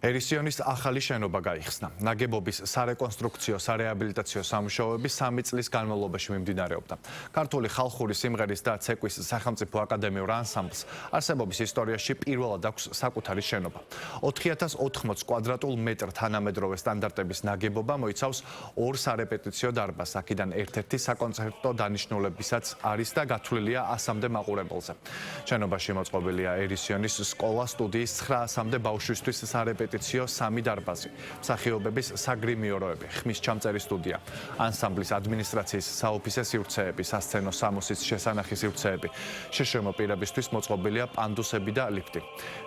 ერისიონის ახალი შენობა გაიხსნა. ნაგებობის სარეკონსტრუქციო, სარეაბილიტაციო სამუშაოები 3 წლის განმავლობაში მიმდინარეობდა. ქართული ხალხური სიმღერის და ცეკვის სახელმწიფო აკადემიურ ანსამბლს არსებობის ისტორიაში პირველად აქვს საკუთარი შენობა. 4080 კვადრატულ მეტრ თანამედროვე სტანდარტების ნაგებობა მოიცავს 2 სარეპეტიციო დარბაზს, აქედან ერთ-ერთი საკონცერტო დანიშნულებისაც არის და გათვლილია 100-მდე მაყურებელზე. შენობაში მოწყობილია ერისიონის სკოლა, სტუდიის 900-მდე ბავშვისთვის სარეპეტიციო 3 დარბაზი, მსახიობების საგრიმიოროები, ხმის ჩამწერი სტუდია, ანსამბლის ადმინისტრაციის საოფისე სივრცეები, სასცენო სამოსის შესანახი სივრცეები, შეშემო პირებისთვის მოწყობილია პანდუსები და ლიფტი.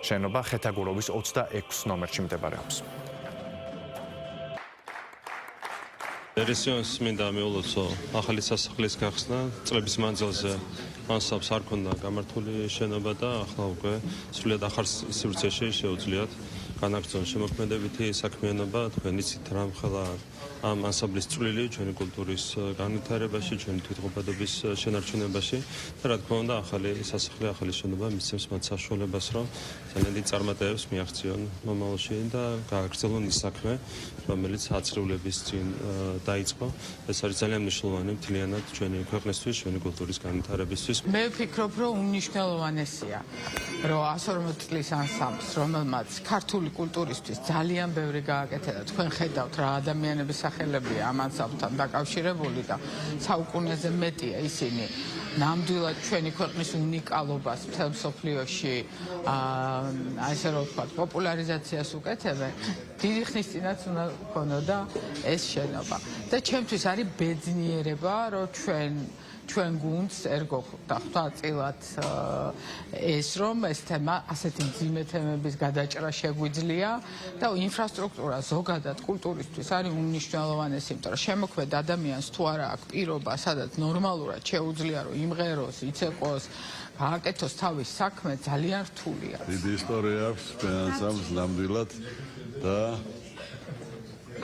შენობა ხეთაგუროვის 26 ნომერში მდებარეობს. ერისიონს მინდა მიულოცო ახალი სასახლის გახსნა. წლების მანძილზე ანსამბლს არ ქონდა გამართული შენობა და ახლა უკვე სრულიად ახალ სივრცეში შეუძლიათ განაგრძონ შემოქმედებითი საქმიანობა. თქვენ იცით რა მხელა ამ ანსამბლის წვლილი ჩვენი კულტურის განვითარებაში, ჩვენი თვითმყოფადობის შენარჩუნებაში და რა თქმა უნდა ახალი სასახლე, ახალი შენობა მისცემს მათ საშუალებას, რომ ძალიან დიდ წარმატებებს მიაღწიონ მომავალში და გააგრძელონ ის საქმე, რომელიც აცრუვლების წინ დაიწყო. ეს არის ძალიან მნიშვნელოვანი მთლიანად ჩვენი ქვეყნისთვის, ჩვენი კულტურის განვითარებისთვის. მე ვფიქრობ, რომ უნიშნელოვანესია, რომ 140 წლის ანსამბლს, რომელმაც ქართული კულტურისთვის ძალიან ბევრი გააკეთა და თქვენ ხედავთ რა ადამიანების სახელებია ამ ანსამბლთან დაკავშირებული და საუკუნეზე მეტია ისინი ნამდვილად ჩვენი ქვეყნის უნიკალობას მთელ მსოფლიოში ასე რომ ვთქვათ პოპულარიზაციას უკეთებენ. დიდი ხნის წინაც უნდა ქონოდა ეს შენობა და ჩემთვის არის ბედნიერება, რომ ჩვენ გუნდს ერგო ხვდაწილად ეს რომ ეს თემა ასეთი მძიმე თემების გადაჭრა შეგვიძლია და ინფრასტრუქტურა ზოგადად კულტურისთვის არის უმნიშვნელოვანესი, იმიტომ რომ შემოქმედ ადამიანს თუ არა აქვს პირობა, სადაც ნორმალურად შეუძლია რომ იმღეროს, იცეყოს, გააკეთოს თავის საქმე, ძალიან რთულია. დიდი ისტორია აქვს ანსამბლს ნამდვილად და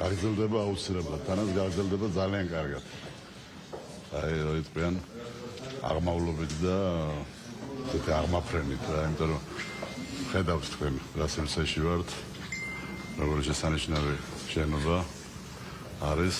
გაგრძელდება აუცილებლად, თანაც გაგრძელდება ძალიან კარგად. აი თქვენ აღმავლობით და ესეთი აღმაფრენით რა, იმიტომ რომ ხედავთ თქვენ რა სივრცეში ვართ, როგორი შესანიშნავი შენობა არის.